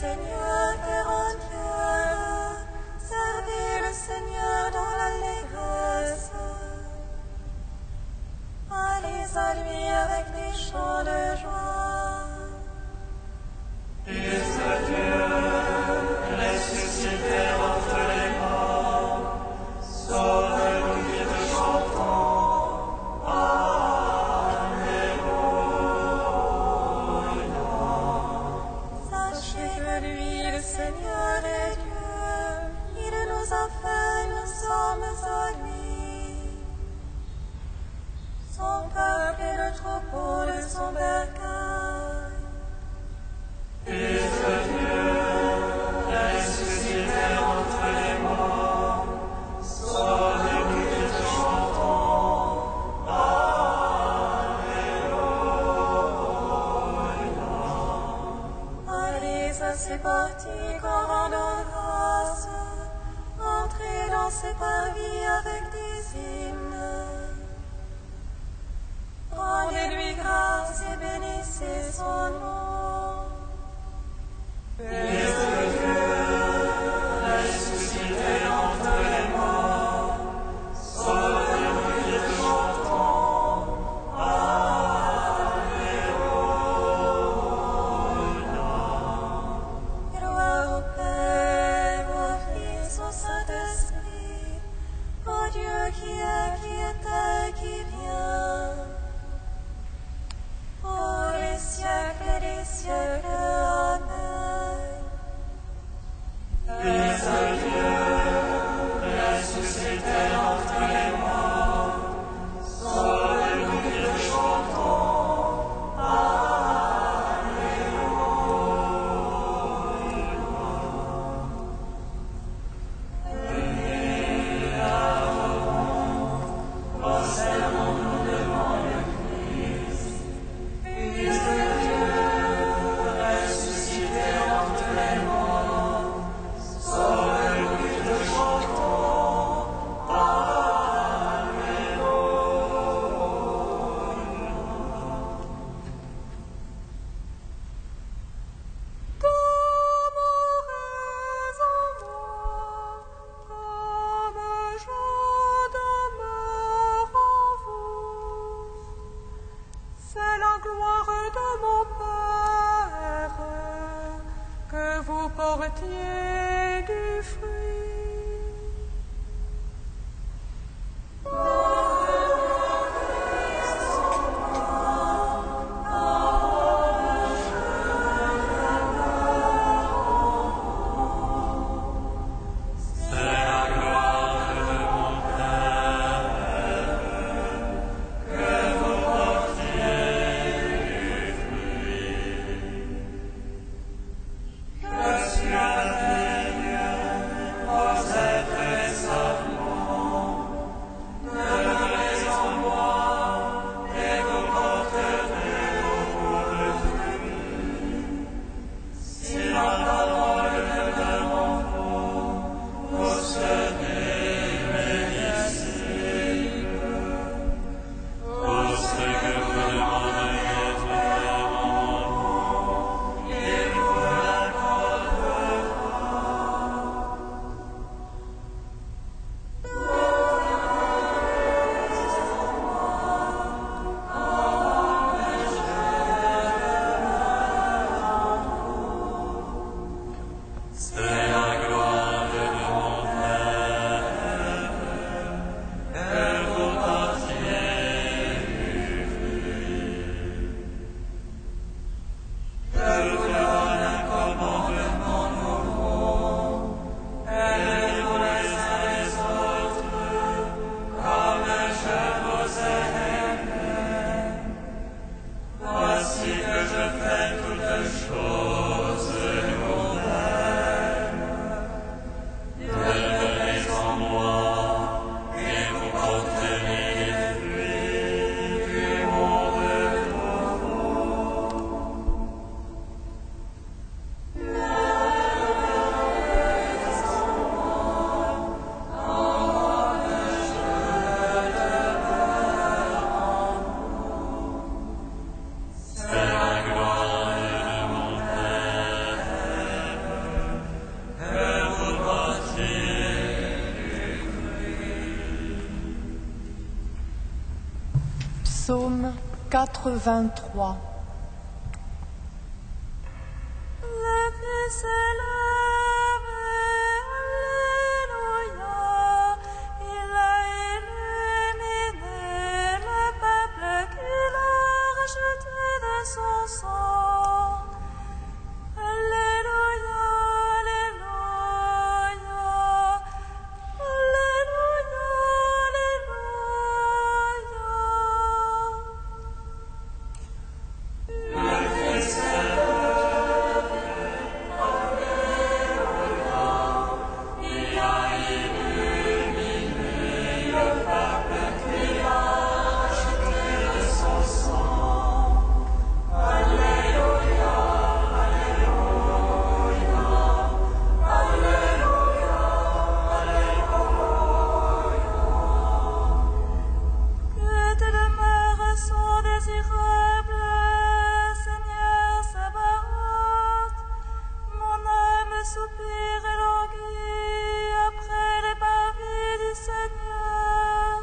Seigneur terre entière, servez le Seigneur dans l'allégresse. Allez à lui avec des chants de joie. Fils de Dieu, ressuscité entre les morts, sauve-nous qui te chantons. Alléluia. Sachez que lui, le Seigneur est Dieu, il nous a fait, nous sommes à lui. Son peuple est le troupeau de son bercail. Fils de Dieu, ressuscité entre les morts, sauve-nous qui te chantons. Alléluia. Allez à ses portiques en rendant grâce, entrez dans ses parvis avec des hymnes. Rendez-lui grâce et bénissez son nom. Fils de Dieu, ressuscité entre les morts, sauve-nous qui te chantons. Alléluia. Gloire au Père, au Fils, au Saint-Esprit, au Dieu qui était, qui vient. Pour les siècles des siècles, Amen. Fils de Dieu, ressuscité entre les morts, sauve-nous qui te chantons. Prosternons-nous devant le Christ. Fils de Dieu, ressuscité entre les morts, sauve-nous qui te chantons. Demeurez en moi, comme je demeure en vous. C'est la gloire de mon Père que vous portiez du fruit. C'est la gloire de mon Père que vous portiez du fruit. Que sur la vigne, vos êtres et savants, demeurez en moi et vous porterez beaucoup de fruits. Si la parole demeure en vous, vous serez mes disciples. Tout ce que vous demanderiez de faire en mon nom, il vous l'accordera. C'est la gloire de mon Père que vous portiez du fruit. Je vous donne un commandement nouveau, aimez-vous les uns les autres, comme je vous ai aimés. Voici que je fais toutes choses nouvelles. Demeurez en moi, et vous porterez les fruits du monde nouveau. C'est la gloire de mon Père 83. Le Christ s'élève, Alléluia. Il a illuminé le peuple qu'il a racheté de son sang. Alléluia, Alléluia. Alléluia, que tes demeures sont désirables, Seigneur Sabaoth. Mon âme soupire et languit après les parvis du Seigneur.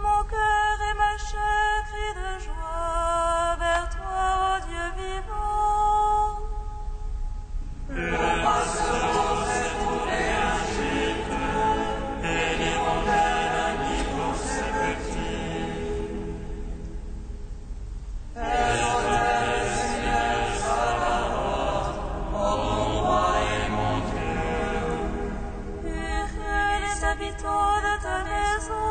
Mon cœur et ma chair crient de joie vers toi, ô Dieu vivant. Heureux les habitants de ta maison,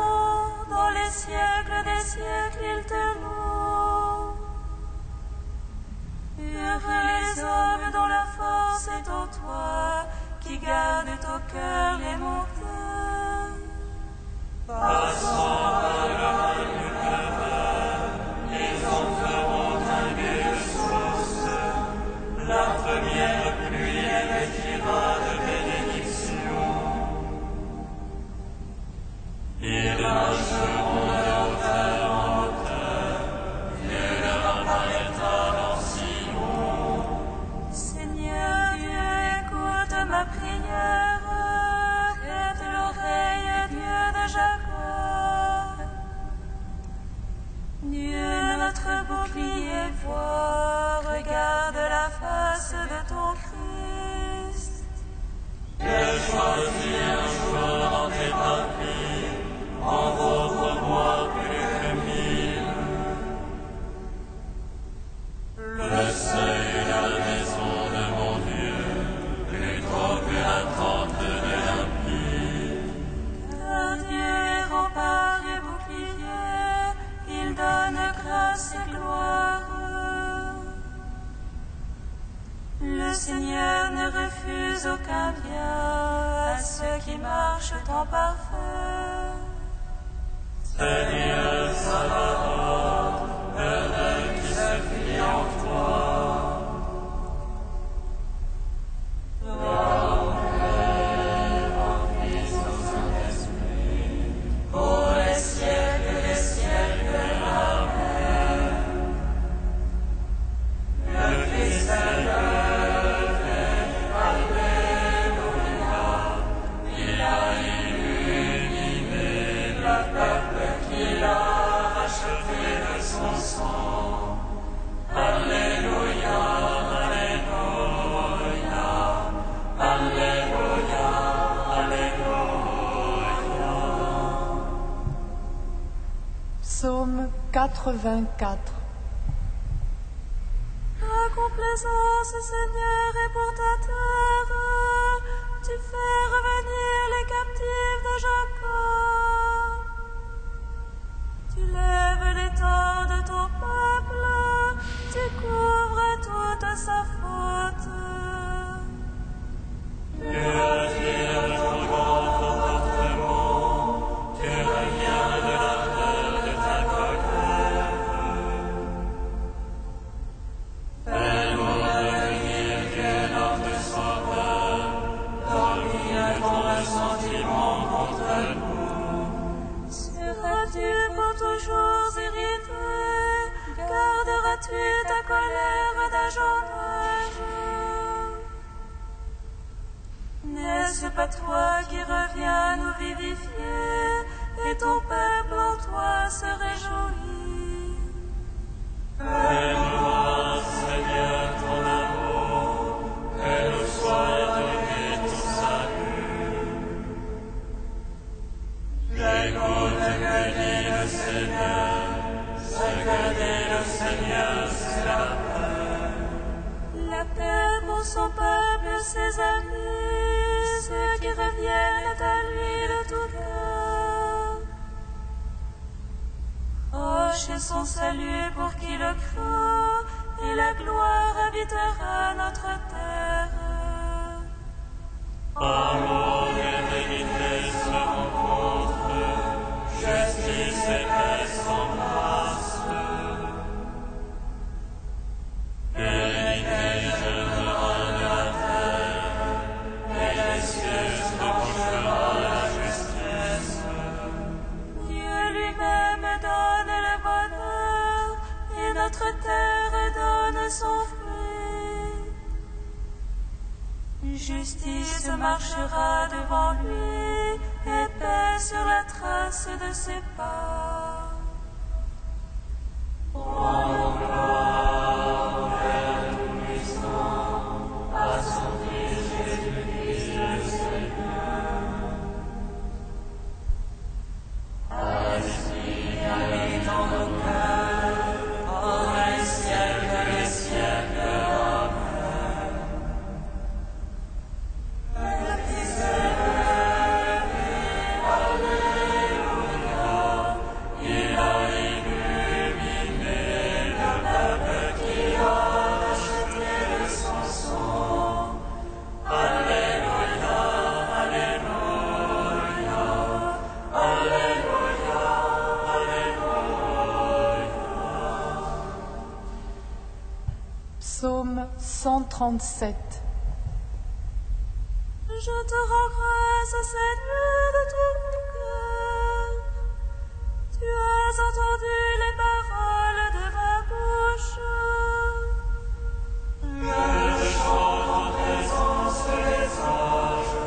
dans les siècles des siècles ils te louent. Heureux les hommes dont la force est en toi, qui gardent au cœur les montées. Seigneur Dieu, écoute ma prière, prête l'oreille, Dieu de Jacob. Dieu, notre bouclier, vois, regarde la face de ton Christ. Car Dieu est rempart et bouclier, il donne grâce et gloire. Le Seigneur ne refuse aucun bien à ceux qui marchent en parfait. Psaume 84. Ta complaisance, Seigneur, est pour ta terre. Tu fais revenir les captifs de Jacob. Tu lèves l'étang de ton peuple. Tu couvres toute sa faute. Seras-tu pour toujours irrité? Garderas-tu ta colère d'un jour âge? N'est-ce pas toi qui reviens nous vivifier, et ton peuple en toi se réjouit? Fais-nous, Seigneur, ton amour, que nous soyons donné ton salut. J'écoute que dit le Seigneur, ce que dit le Seigneur, c'est la paix. La paix pour son peuple et ses amis, ceux qui reviennent à lui de tout cœur. Proche est son salut pour qui le craint, et la gloire habitera notre terre. Amour et vérité se rencontrent, justice et paix s'embrassent. Vérité jeûnera de la terre, et les cieux débauchera la justice. Dieu lui-même donne le bonheur, et notre terre donne son fruit. Justice marchera devant lui, et paix sur la trace de ses pas. Psaume 137. Je te rends grâce, Seigneur, de tout mon cœur. Tu as entendu les paroles de ma bouche. Je chante en présence des anges.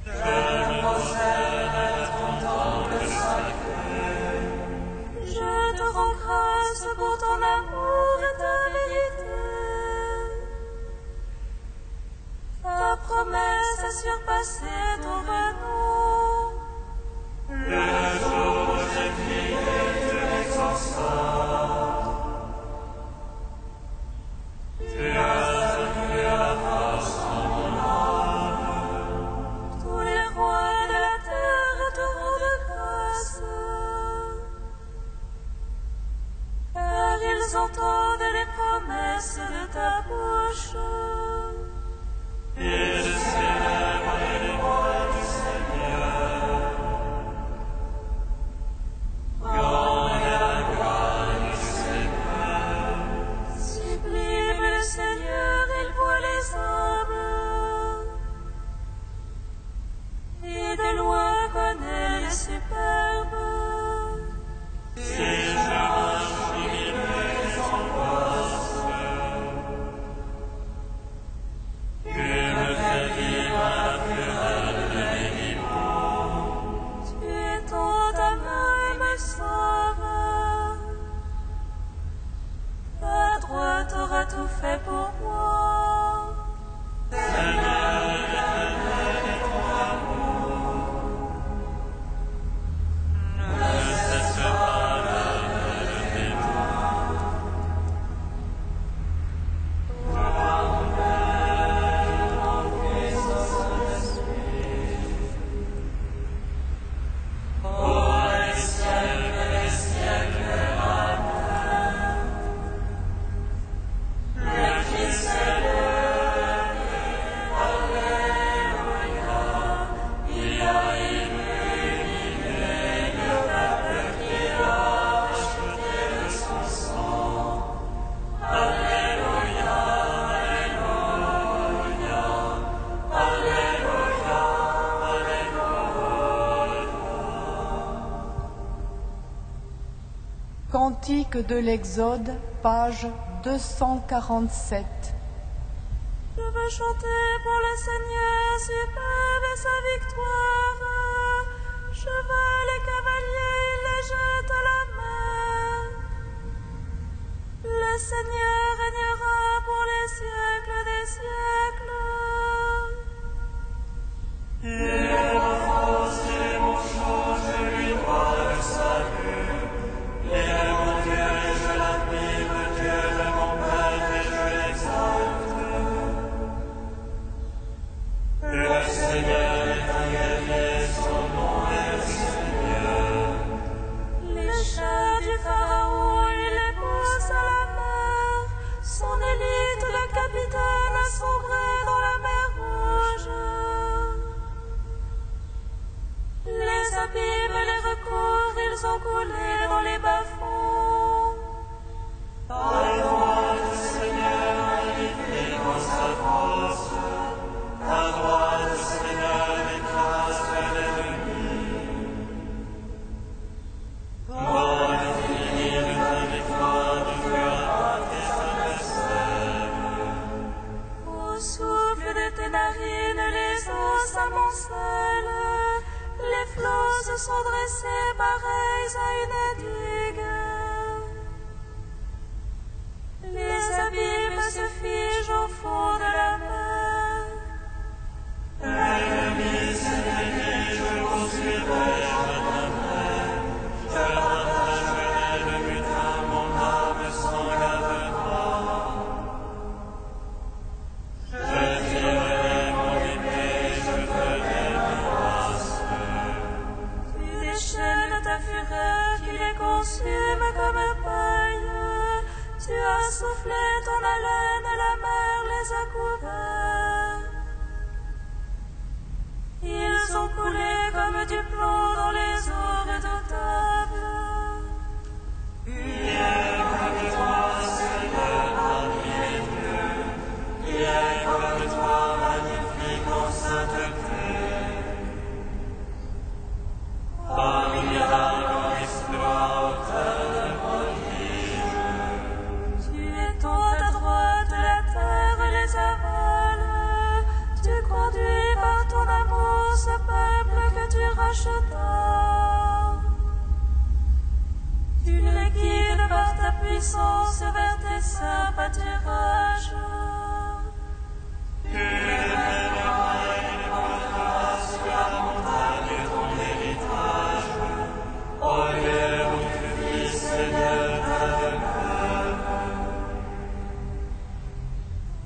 Je me prosterne à ton temple sacré. Je te rends grâce pour ton amour et ta vérité. Ta promesse a surpassé ton renom. Le jour où j'ai crié, tu m'exauças. Tu as accru la force en mon âme. Tous les rois de la terre te rendent grâce. Car ils entendent les promesses de ta bouche. Ils célèbrent les lois du Seigneur. Grande est la gloire du Seigneur. Sublime le Seigneur, il voit les hommes. Et de loin connaît les superbes. Si je marche au milieu des angoisses, tu me fais vivre à la fureur de mes vivants. Tu étends ta main et me sauve. Ta droite aura tout fait pour moi. Seigneur, l'éternel est ton amour. Ne cesse pas l'œuvre de tes mains. Toi, mon Père, ton Fils, ton Saint-Esprit. Ô les siècles, Amen. Le Christ est levé, Alléluia. Il a illuminé le peuple qu'il a acheté de son sang. Alléluia, Alléluia, Alléluia, Alléluia. Cantique de l'Exode, page 247. Je veux chanter pour le Seigneur, superbe est sa victoire. Cheval et cavalier, il les jette à la mer. Seigneur régnera pour les siècles des siècles. Il est ma force, il est mon chant, je lui dois le salut. Il est mon Dieu et je l'admire, le Dieu de mon Père et je l'exalte. Le Seigneur est un guerrier, son nom est le Seigneur. Les chats du Pharaon, il les pousse à la mer. Son élite, le capitaine, a sombré dans la mer Rouge. Les abîmes les recouvrent, ils ont coulé dans les bas-fonds. Par le droit du Seigneur, magnifique dans sa force. Ta droite, Seigneur, écrase l'ennemi. Gloire infinie de ta victoire, de Dieu à tes adversaires. Au souffle de tes narines, les eaux s'amoncellent. Les flots se sont dressés pareils à une digue. Les abîmes se figent au fond de la mer. L'ennemi s'est dédié, je poursuivrai, je l'atteindrai. Je partagerai le butin, mon âme s'en gavera. Je tirerai mon épée, je ferai grâce. Tu déchaînes ta fureur qui les consume comme paille. Tu as soufflé ton haleine et la mer les a couverts. Ils ont coulé comme du plomb dans les eaux redoutables. Il est comme toi, Seigneur, parmi les dieux. Il est comme toi, magnifique en sainteté. Formidable en exploit, auteur de prodiges. Tu étends à ta droite la terre et les avales. Tu conduis par ton amour ce peuple que tu rachetas. Tu les guides par ta puissance vers tes saints pâturages. Tu les mèneras et les porteras sur la montagne de ton héritage, au lieu où tu vis, Seigneur, ta demeure.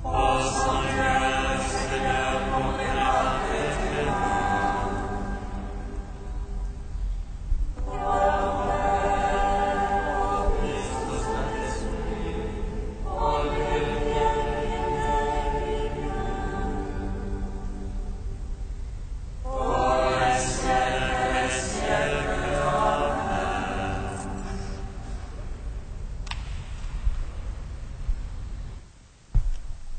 Ô Seigneur, Seigneur, mon Père, et tes noms.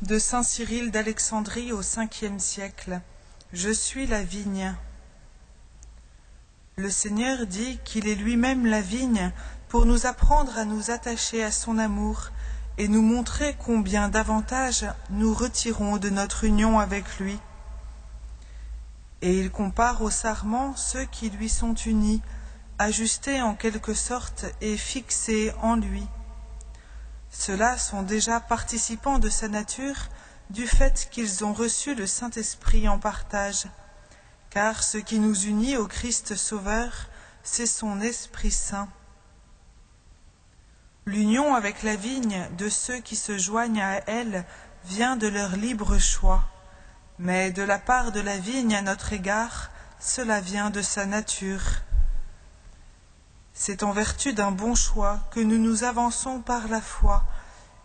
De saint Cyril d'Alexandrie au 5e siècle. Je suis la vigne. Le Seigneur dit qu'il est lui-même la vigne pour nous apprendre à nous attacher à son amour et nous montrer combien davantage nous retirons de notre union avec lui. Et il compare au sarment ceux qui lui sont unis, ajustés en quelque sorte et fixés en lui. Ceux-là sont déjà participants de sa nature du fait qu'ils ont reçu le Saint-Esprit en partage, car ce qui nous unit au Christ Sauveur, c'est son Esprit Saint. L'union avec la vigne de ceux qui se joignent à elle vient de leur libre choix, mais de la part de la vigne à notre égard, cela vient de sa nature. C'est en vertu d'un bon choix que nous nous avançons par la foi,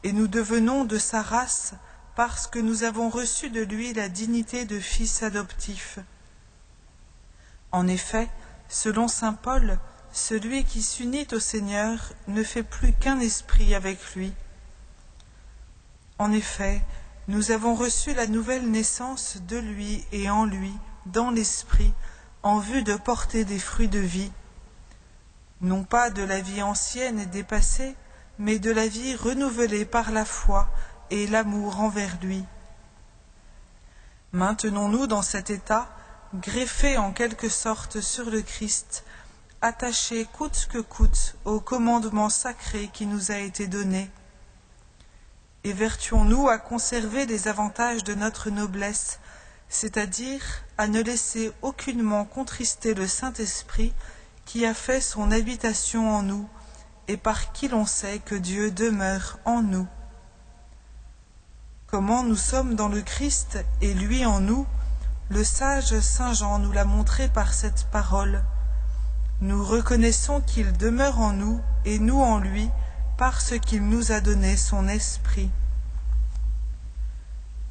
et nous devenons de sa race parce que nous avons reçu de lui la dignité de fils adoptifs. En effet, selon saint Paul, celui qui s'unit au Seigneur ne fait plus qu'un esprit avec lui. En effet, nous avons reçu la nouvelle naissance de lui et en lui, dans l'esprit, en vue de porter des fruits de vie, non pas de la vie ancienne et dépassée, mais de la vie renouvelée par la foi et l'amour envers lui. Maintenons-nous dans cet état, greffés en quelque sorte sur le Christ, attachés coûte que coûte au commandement sacré qui nous a été donné. évertuons-nous à conserver les avantages de notre noblesse, c'est-à-dire à ne laisser aucunement contrister le Saint-Esprit qui a fait son habitation en nous et par qui l'on sait que Dieu demeure en nous. Comment nous sommes dans le Christ et lui en nous, le sage Saint Jean nous l'a montré par cette parole. Nous reconnaissons qu'il demeure en nous et nous en lui parce qu'il nous a donné son esprit.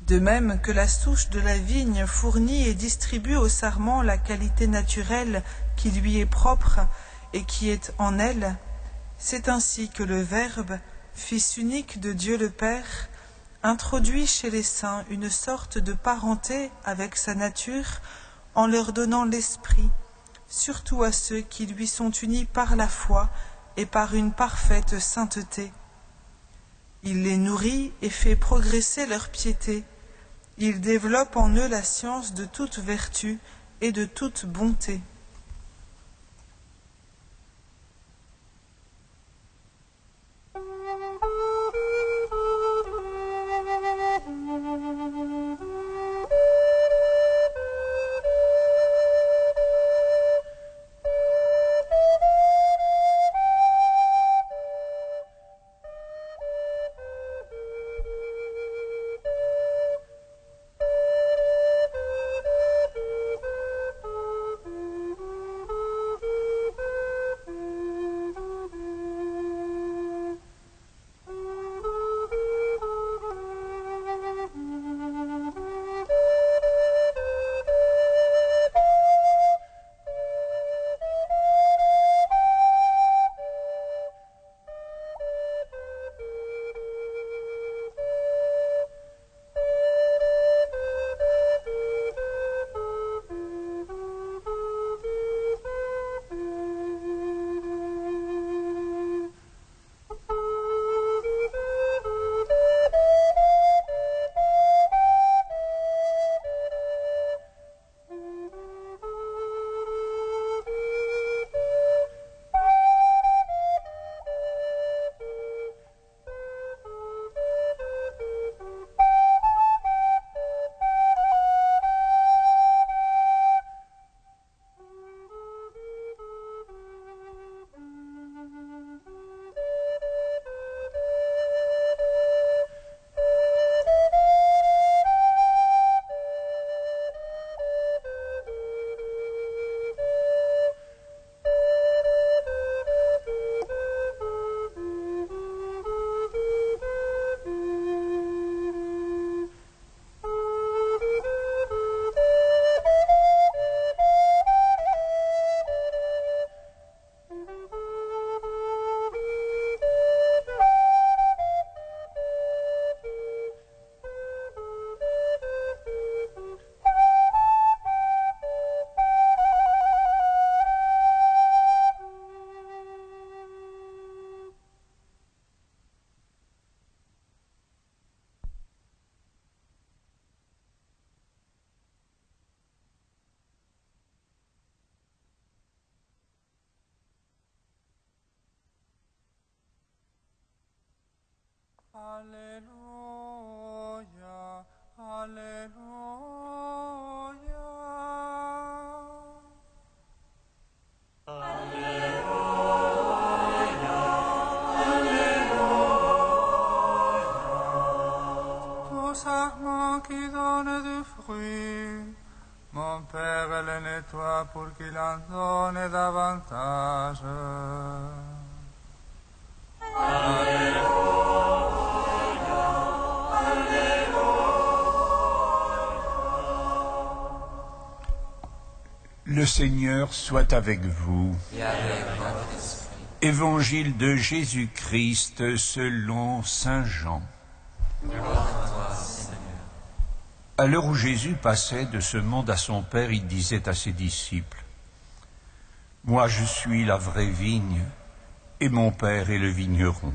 De même que la souche de la vigne fournit et distribue au sarment la qualité naturelle qui lui est propre et qui est en elle, c'est ainsi que le Verbe, Fils unique de Dieu le Père, introduit chez les saints une sorte de parenté avec sa nature en leur donnant l'esprit, surtout à ceux qui lui sont unis par la foi et par une parfaite sainteté. Il les nourrit et fait progresser leur piété. Il développe en eux la science de toute vertu et de toute bonté. Alléluia, Alléluia. Tout sarment qui donne du fruit, mon Père le nettoie pour qu'il en donne davantage. Le Seigneur soit avec vous. Et avec votre esprit. Évangile de Jésus-Christ selon saint Jean. Gloire à toi, Seigneur. À l'heure où Jésus passait de ce monde à son Père, il disait à ses disciples : Moi je suis la vraie vigne, et mon Père est le vigneron.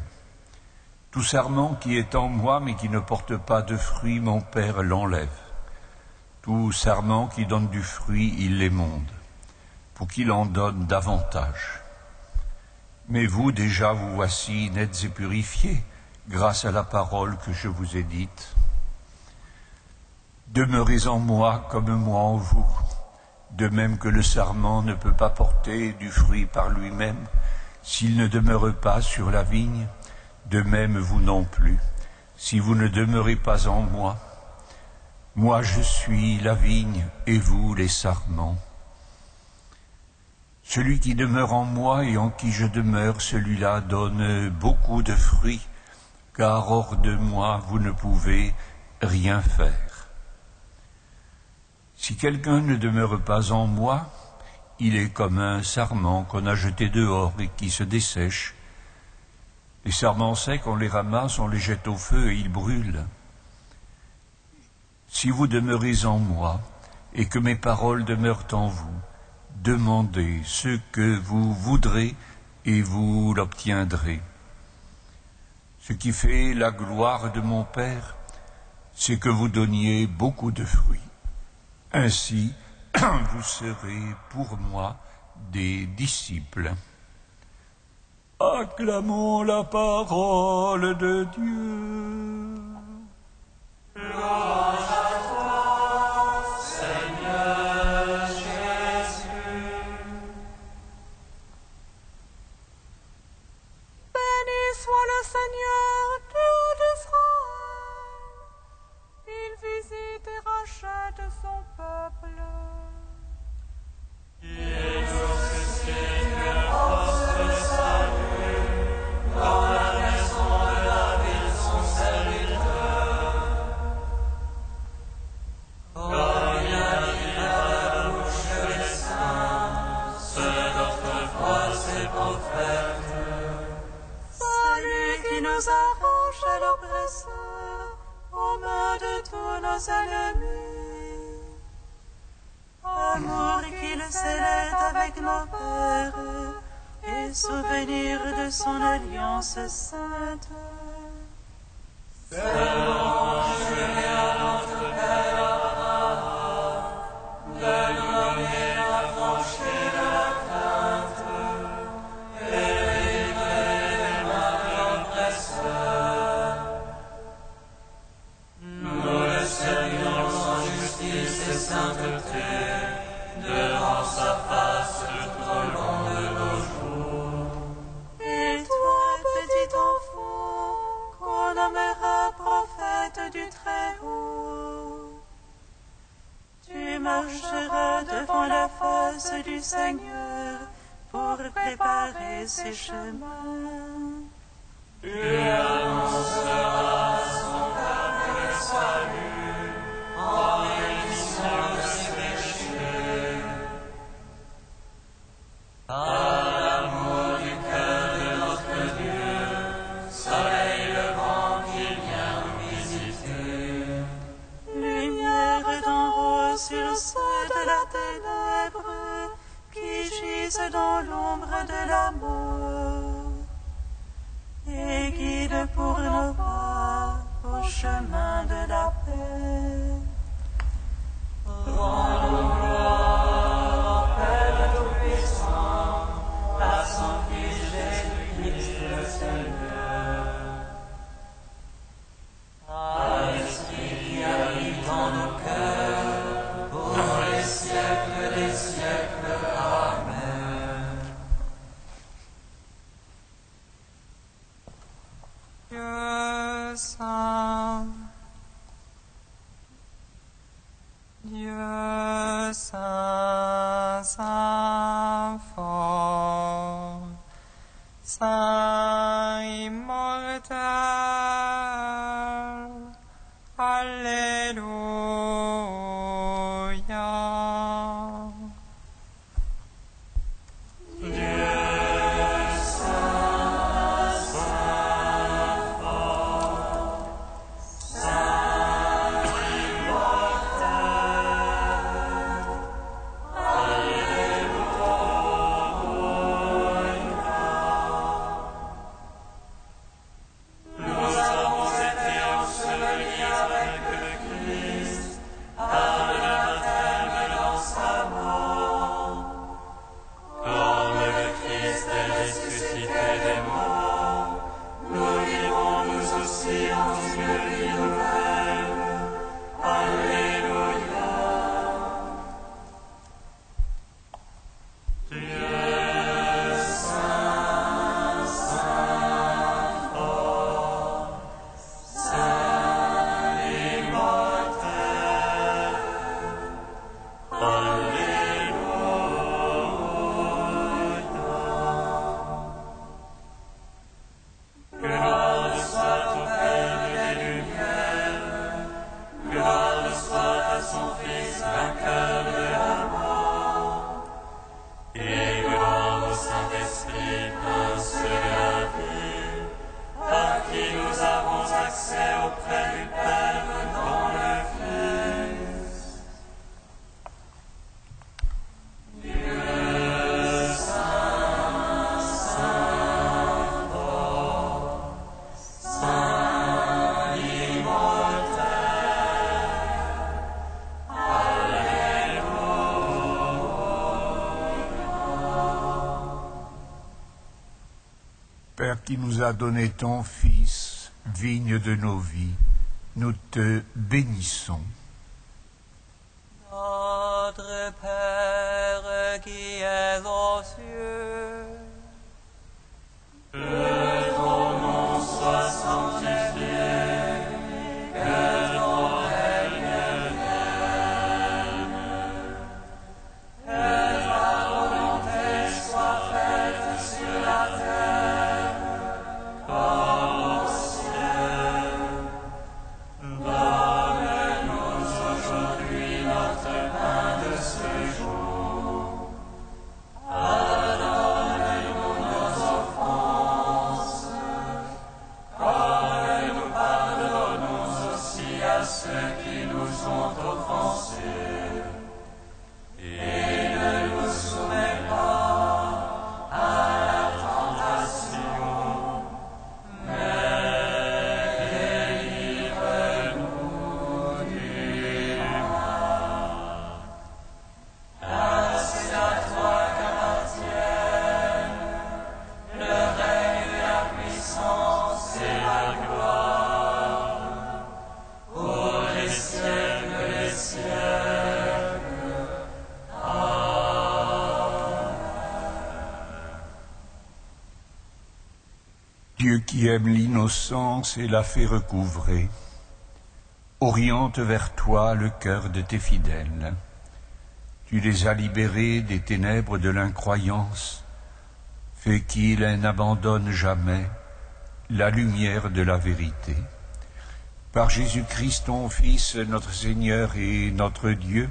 Tout sarment qui est en moi mais qui ne porte pas de fruit, mon Père l'enlève. Tout sarment qui donne du fruit, il l'émonde, pour qu'il en donne davantage. Mais vous déjà vous voici nets et purifiés, grâce à la parole que je vous ai dite. Demeurez en moi comme moi en vous, de même que le sarment ne peut pas porter du fruit par lui-même s'il ne demeure pas sur la vigne, de même vous non plus, si vous ne demeurez pas en moi. Moi je suis la vigne et vous les sarments. Celui qui demeure en moi et en qui je demeure, celui-là donne beaucoup de fruits, car hors de moi vous ne pouvez rien faire. Si quelqu'un ne demeure pas en moi, il est comme un sarment qu'on a jeté dehors et qui se dessèche. Les sarments secs, on les ramasse, on les jette au feu et ils brûlent. Si vous demeurez en moi et que mes paroles demeurent en vous, demandez ce que vous voudrez et vous l'obtiendrez. Ce qui fait la gloire de mon Père, c'est que vous donniez beaucoup de fruits. Ainsi, vous serez pour moi des disciples. Acclamons la parole de Dieu. Louange à toi, Seigneur Jésus. Béni soit le Seigneur, Dieu d'Israël. Il visite et rachète son peuple. Il nous suscite une force de salut dans la maison de David, son serviteur. Comme il a dit à la bouche des saints, ceux d'autrefois ses prophètes. Celui qui nous arrache à l'oppresseur, aux mains de tous nos ennemis. Amour qu'il scellait avec nos pères, et souvenir de son alliance sainte. Nous le servions en justice et sainteté, devant sa face tout au long de nos jours. Et toi, petit enfant, qu'on nommera prophète du Très-Haut, tu marcheras devant la face du Seigneur pour préparer ses chemins. Tu annonceras son parfait salut en rémission de ses péchés. À l'amour du cœur de notre Dieu, soleil levant qui vient nous visiter. Lumière d'en haut sur ceux de la ténèbre qui gisent dans l'ombre de la mort. Et guide pour nos pas au chemin de la paix. Rendons gloire au Père Tout-Puissant, à son Fils Jésus-Christ le Seigneur. À l'Esprit qui habite en nos cœurs, pour les siècles des siècles. Amen. Dieu saint, Dieu saint, saint fort, saint immortel, Alléluia. science de vie nouvelle. Alléluia. Dieu saint, saint, fort, saint immortel. Gloire soit au Père des lumières, gloire soit à son Fils vainqueur de la mort, et gloire au Saint-Esprit, Prince de la vie, par qui nous avons accès auprès du Père dans le Fils. Dieu saint, saint, fort, saint immortel. Père qui nous a donné ton Fils, vigne de nos vies, nous te bénissons. Notre Père qui es aux cieux, Que ton nom soit sanctifié, que ton règne vienne, que ta volonté soit faite sur la terre comme au ciel. Donne-nous aujourd'hui notre pain de ce jour. Pardonne-nous nos offenses, comme nous pardonnons aussi à ceux qui nous ont offensés. Et ne nous soumets pas à la tentation, mais délivre-nous du mal. Car c'est à toi qu'appartiennent le règne et la puissance et la gloire pour les siècles des siècles. Dieu qui aime l'innocence et la fait recouvrer, oriente vers toi le cœur de tes fidèles. Tu les as libérés des ténèbres de l'incroyance, fais qu'ils n'abandonnent jamais la lumière de la vérité. Par Jésus-Christ, ton Fils, notre Seigneur et notre Dieu,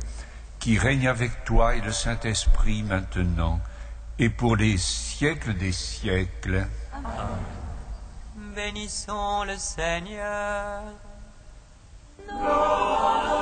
qui règne avec toi et le Saint-Esprit maintenant et pour les siècles des siècles. bénissons le Seigneur. Gloire